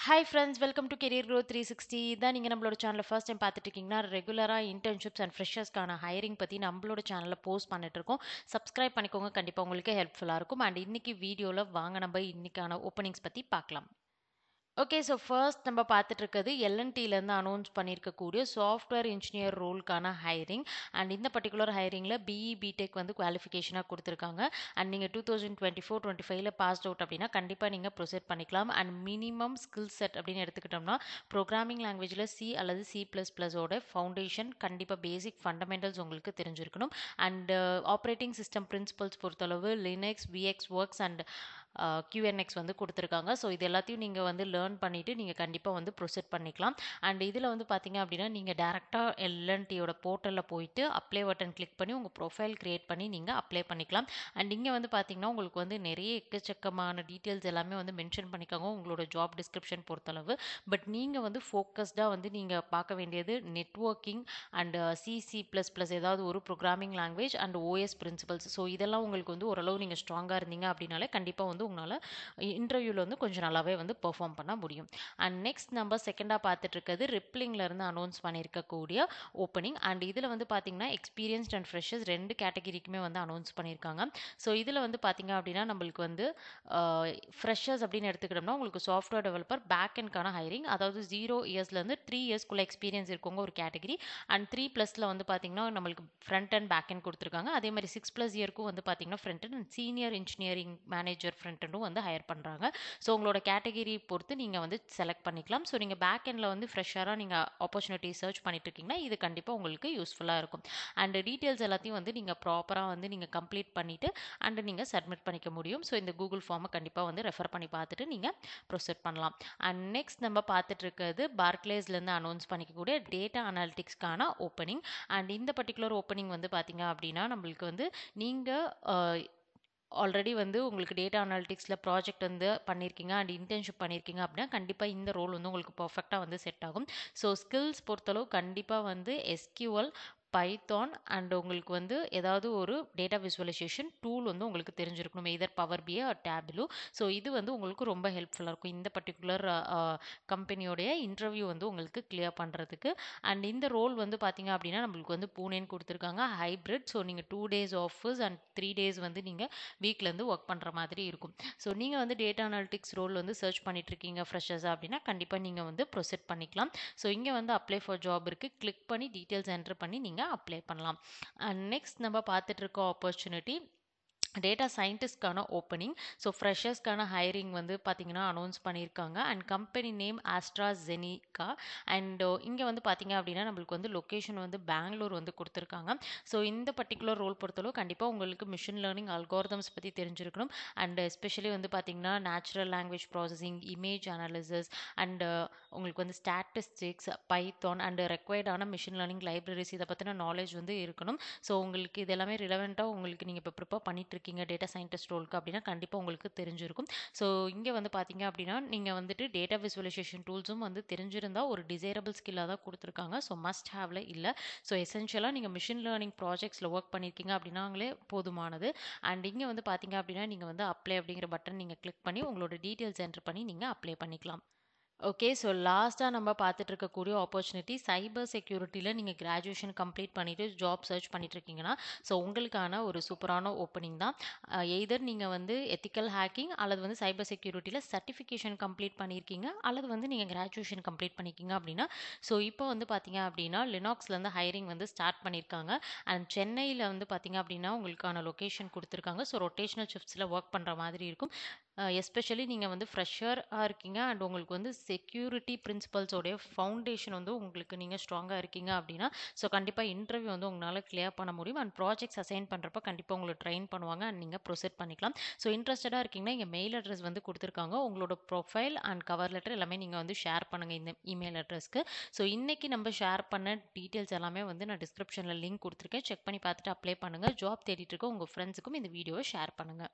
Hi friends, welcome to career growth 360. இதான் நீங்கள் நம்மளோட சேனலில் ஃபர்ஸ்ட் டைம் பார்த்துட்டு இருக்கீங்கன்னா, ரெகுலராக இன்டர்ன்ஷிப்ஸ் அண்ட் ஃப்ரெஷர்ஸ்க்கான ஹையரிங் பற்றி நம்மளோட சேனலில் போஸ்ட் பண்ணிட்டு இருக்கோம். சப்ஸ்கிரைப் பண்ணிக்கோங்க, கண்டிப்பாக உங்களுக்கு ஹெல்ப்ஃபுல்லாக இருக்கும். அண்ட் இன்னைக்கு வீடியோவில் வாங்க நம்ம இன்னைக்கான ஓப்பனிங்ஸ் பற்றி பார்க்கலாம். ஓகே, ஸோ ஃபர்ஸ்ட் நம்ம பார்த்துட்டு இருக்கிறது எல்என்டிலேருந்து அனௌன்ஸ் பண்ணியிருக்கக்கூடிய சாஃப்ட்வேர் இன்ஜினியர் ரோலுக்கான ஹையரிங். அண்ட் இந்த பர்டிகுலர் ஹையரிங்கில் பிஇ பிடெக் வந்து குவாலிஃபிகேஷனாக கொடுத்துருக்காங்க. அண்ட் நீங்கள் 2024-25 பாஸ்ட் அவுட் அப்படின்னா கண்டிப்பாக நீங்கள் ப்ரொசீட் பண்ணிக்கலாம். அண்ட் மினிமம் ஸ்கில் செட் அப்படின்னு எடுத்துக்கிட்டோம்னா ப்ரோக்ராமிங் லாங்குவேஜில் சி அல்லது C++ஓட ஃபவுண்டேஷன் கண்டிப்பாக பேசிக் ஃபண்டமெண்டல்ஸ் உங்களுக்கு தெரிஞ்சிருக்கணும். அண்ட் ஆப்ரேட்டிங் சிஸ்டம் பிரின்சிபல்ஸ் பொறுத்தளவு Linux, VX works and QNX வந்து கொடுத்துருக்காங்க. ஸோ இது எல்லாத்தையும் நீங்கள் வந்து லேர்ன் பண்ணிவிட்டு நீங்கள் கண்டிப்பாக வந்து ப்ரொசீட் பண்ணிக்கலாம். அண்ட் இதில் வந்து பார்த்தீங்க அப்படின்னா நீங்கள் டேரெக்டாக எல்என்டியோட போர்ட்டலில் போயிட்டு அப்ளை பட்டன் கிளிக் பண்ணி உங்கள் ப்ரொஃபைல் க்ரியேட் பண்ணி நீங்கள் அப்ளை பண்ணிக்கலாம். அண்ட் இங்கே வந்து பார்த்தீங்கன்னா உங்களுக்கு வந்து நிறைய எக்கச்சக்கமான டீட்டெயில்ஸ் எல்லாமே வந்து மென்ஷன் பண்ணிக்காங்க உங்களோட ஜாப் டிஸ்கிரிப்ஷன் பொறுத்தளவு. பட் நீங்கள் வந்து ஃபோக்கஸ்டாக வந்து நீங்கள் பார்க்க வேண்டியது நெட்வொர்க்கிங் அண்ட் C++ ஏதாவது ஒரு programming language and OS principles. So இதெல்லாம் உங்களுக்கு வந்து ஓரளவு நீங்கள் ஸ்ட்ராங்காக இருந்தீங்க அப்படின்னாலே கண்டிப்பாக வந்து உங்களால் இன்டர்வியூவில் வந்து கொஞ்சம் நல்லாவே வந்து பெர்ஃபார்ம் பண்ண முடியும். அண்ட் நெக்ஸ்ட் நம்ம செகண்டாக பார்த்துட்டு இருக்கிறது ரிப்ளிங்லேருந்து அனௌன்ஸ் பண்ணியிருக்கக்கூடிய ஓப்பனிங். அண்ட் இதில் வந்து பார்த்தீங்கன்னா எக்ஸ்பீரியன்ஸ்ட் அண்ட் ஃப்ரெஷர்ஸ் ரெண்டு கேட்டகிரிக்குமே வந்து அனௌன்ஸ் பண்ணியிருக்காங்க. ஸோ இதில் வந்து பார்த்தீங்க அப்படின்னா நம்மளுக்கு வந்து ஃப்ரெஷர்ஸ் அப்படின்னு எடுத்துக்கிட்டோம்னா உங்களுக்கு சாஃப்ட்வேர் டெவலப்பர் பேக் எண்ட்கான ஹைரிங், அதாவது 0 இயர்ஸ்லேருந்து 3 இயர்ஸ்க்குள்ள எக்ஸ்பீரியன்ஸ் இருக்கவங்க ஒரு கேட்டகிரி. அண்ட் 3+ வந்து பார்த்தீங்கன்னா நம்மளுக்கு ஃப்ரண்ட் அண்ட் பேக் எண்ட் கொடுத்துருக்காங்க. அதே மாதிரி 6+ இயர்க்கும் வந்து பார்த்தீங்கன்னா front and senior engineering manager front எண்டும் வந்து ஹையர் பண்ணுறாங்க. ஸோ உங்களோட கேட்டகிரி பொறுத்து நீங்கள் வந்து செலக்ட் பண்ணிக்கலாம். ஸோ நீங்கள் பேக் எண்டில் வந்து ஃப்ரெஷராக நீங்கள் ஆப்பர்ச்சுனிட்டி சர்ச் பண்ணிட்டு இருக்கீங்கன்னா இது கண்டிப்பாக உங்களுக்கு யூஸ்ஃபுல்லாக இருக்கும். அண்ட் டீட்டெயில்ஸ் எல்லாத்தையும் வந்து நீங்கள் ப்ராப்பராக வந்து நீங்கள் கம்ப்ளீட் பண்ணிவிட்டு அண்ட் நீங்கள் சப்மிட் பண்ணிக்க முடியும். ஸோ இந்த கூகுள் ஃபார்மை கண்டிப்பாக வந்து ரெஃபர் பண்ணி பார்த்துட்டு நீங்கள் ப்ரொசீட் பண்ணலாம். அண்ட் நெக்ஸ்ட் நம்ம பார்த்துட்டு இருக்கிறது பார்க்லேஸ்லேருந்து அனௌன்ஸ் பண்ணிக்கக்கூடிய டேட்டா அனாலிட்டிக்ஸ்க்கான ஓப்பனிங். அண்ட் இந்த பர்டிகுலர் ஓப்பனிங் வந்து பார்த்தீங்க அப்படின்னா நம்மளுக்கு வந்து நீங்கள் ஆல்ரெடி வந்து உங்களுக்கு டேட்டா அனாலிட்டிக்ஸில் ப்ராஜெக்ட் வந்து பண்ணியிருக்கீங்க அண்ட் இன்டர்ன்ஷிப் பண்ணியிருக்கீங்க அப்படின்னா கண்டிப்பாக இந்த ரோல் வந்து உங்களுக்கு பர்ஃபெக்டாக வந்து செட் ஆகும். ஸோ ஸ்கில்ஸ் பொறுத்தளவு கண்டிப்பாக வந்து SQL, பைத்தான் அண்ட் உங்களுக்கு வந்து ஏதாவது ஒரு டேட்டா விசுவலைசேஷன் டூல் வந்து உங்களுக்கு தெரிஞ்சிருக்கணும், either power BI or Tableau. So இது வந்து உங்களுக்கு ரொம்ப ஹெல்ப்ஃபுல்லாக இருக்கும் இந்த பர்டிகுலர் கம்பெனியோடைய இன்டர்வியூ வந்து உங்களுக்கு கிளியர் பண்ணுறதுக்கு. அண்ட் இந்த ரோல் வந்து பார்த்தீங்க அப்படின்னா நம்மளுக்கு வந்து பூனேன்னு கொடுத்துருக்காங்க, ஹைப்ரிட். ஸோ நீங்கள் 2 days ஆஃபீஸ் அண்ட் 3 days வந்து நீங்கள் வீக்லேருந்து ஒர்க் பண்ணுற மாதிரி இருக்கும். ஸோ நீங்கள் வந்து டேட்டா அனாலிட்டிக்ஸ் ரோல் வந்து சர்ச் பண்ணிட்டு இருக்கீங்க ஃப்ரெஷர்ஸாக அப்படின்னா கண்டிப்பாக நீங்கள் வந்து ப்ரொசீட் பண்ணிக்கலாம். ஸோ இங்கே வந்து அப்ளை ஃபார் ஜாப் இருக்குது, கிளிக் பண்ணி டீட்டெயில்ஸ் என்டர் பண்ணி நீங்கள் அப்ளை பண்ணலாம். அண்ட் நெக்ஸ்ட் நம்ம பார்த்துட்டு இருக்க ஆப்பர்ச்சுனிட்டி டேட்டா சயின்டிஸ்ட்கான ஓப்பனிங். ஸோ ஃப்ரெஷர்ஸ்க்கான ஹையரிங் வந்து பார்த்தீங்கன்னா அனௌன்ஸ் பண்ணியிருக்காங்க. And company name AstraZeneca. And இங்கே வந்து பார்த்தீங்க அப்படின்னா நம்மளுக்கு வந்து லொக்கேஷன் வந்து பெங்களூர் வந்து கொடுத்துருக்காங்க. ஸோ இந்த பர்டிகுலர் ரோல் பொறுத்தளவு கண்டிப்பாக உங்களுக்கு மிஷின் லேர்னிங் அல்காரிதம்ஸ் பற்றி தெரிஞ்சிருக்கணும். அண்ட் எஸ்பெஷலி வந்து பார்த்தீங்கன்னா natural language processing, image analysis and உங்களுக்கு வந்து ஸ்டாட்டிஸ்டிக்ஸ், பைத்தான் அண்ட் ரெக்வயர்டான மிஷின் லேர்னிங் லைப்ரரிஸ் இதை பற்றின நாலேஜ் வந்து இருக்கணும். ஸோ உங்களுக்கு இது எல்லாமே ரிலவெண்ட்டாக உங்களுக்கு நீங்கள் இப்போ ப்ரிப்பேர் பண்ணிட்டு இருக்கீங்க டேட்டா சயின்டிஸ்ட் ரோலுக்கு அப்படின்னா கண்டிப்பாக உங்களுக்கு தெரிஞ்சிருக்கும். ஸோ இங்கே வந்து பார்த்தீங்க அப்படின்னா நீங்கள் வந்துட்டு டேட்டா விசுவலைசேஷன் டூல்ஸும் வந்து தெரிஞ்சிருந்தால் ஒரு டிசைரபிள் ஸ்கில்லாக தான் கொடுத்துருக்காங்க. ஸோ மஸ்ட் ஹேவ்ல இல்லை. ஸோ எசென்ஷியலாக நீங்கள் மிஷின் லேர்னிங் ப்ராஜெக்ட்ஸில் ஒர்க் பண்ணியிருக்கீங்க அப்படின்னாங்களே போதுமானது. அண்ட் இங்கே வந்து பார்த்தீங்க அப்படின்னா நீங்கள் வந்து அப்ளை அப்படிங்கிற பட்டன் நீங்கள் கிளிக் பண்ணி உங்களோட டீட்டெயில்ஸ் என்டர் பண்ணி நீங்கள் அப்ளை பண்ணிக்கலாம். ஓகே, ஸோ லாஸ்ட்டாக நம்ம பார்த்துட்டு இருக்கக்கூடிய ஆப்பர்ச்சுனிட்டி சைபர் செக்யூரிட்டியில் நீங்கள் கிராஜுவேஷன் கம்ப்ளீட் பண்ணிவிட்டு ஜாப் சர்ச் பண்ணிட்டு இருக்கீங்கன்னா ஸோ உங்களுக்கான ஒரு சூப்பரான ஓப்பனிங் தான். எய்தர் நீங்கள் வந்து எத்திக்கல் ஹேக்கிங் அல்லது வந்து சைபர் செக்யூரிட்டியில் சர்டிஃபிகேஷன் கம்ப்ளீட் பண்ணியிருக்கீங்க அல்லது வந்து நீங்கள் கிராஜுவேஷன் கம்ப்ளீட் பண்ணியிருக்கீங்க அப்படின்னா ஸோ இப்போ வந்து பார்த்தீங்க அப்படின்னா லினாக்ஸ்லேருந்து ஹையரிங் வந்து ஸ்டார்ட் பண்ணியிருக்காங்க. அண்ட் சென்னையில் வந்து பார்த்தீங்க அப்படின்னா உங்களுக்கான லொக்கேஷன் கொடுத்துருக்காங்க. ஸோ ரொட்டேஷனல் ஷிஃப்ட்ஸில் ஒர்க் பண்ணுற மாதிரி இருக்கும். எஸ்பெஷலி நீங்கள் வந்து ஃப்ரெஷராக இருக்கீங்க அண்ட் உங்களுக்கு வந்து செக்யூரிட்டி பிரின்சிபல்ஸோடைய ஃபவுண்டேஷன் வந்து உங்களுக்கு நீங்கள் ஸ்ட்ராங்காக இருக்கீங்க அப்படின்னா ஸோ கண்டிப்பாக இன்டர்வியூ வந்து உங்களால் கிளியர் பண்ண முடியும். அண்ட் ப்ராஜெக்ட்ஸ் அசைன் பண்ணுறப்ப கண்டிப்பாக உங்களை ட்ரெயின் பண்ணுவாங்க அண்ட் நீங்கள் ப்ரொசீட் பண்ணிக்கலாம். ஸோ இன்ட்ரெஸ்டடாக இருக்கீங்கன்னா இங்கே மெயில் அட்ரஸ் வந்து கொடுத்துருக்காங்க. உங்களோட ப்ரொஃபைல் அண்ட் கவர் லெட்டர் எல்லாமே நீங்கள் வந்து ஷேர் பண்ணுங்கள் இந்த இமெயில் அட்ரஸ்க்கு. ஸோ இன்றைக்கி நம்ம ஷேர் பண்ண டீட்டெயில்ஸ் எல்லாமே வந்து நான் டிஸ்கிரிப்ஷனில் லிங்க் கொடுத்துருக்கேன், செக் பண்ணி பார்த்துட்டு அப்ளை பண்ணுங்கள். ஜாப் தேடிட்டு இருக்க உங்கள் ஃப்ரெண்ட்ஸுக்கும் இந்த வீடியோவை ஷேர் பண்ணுங்கள்.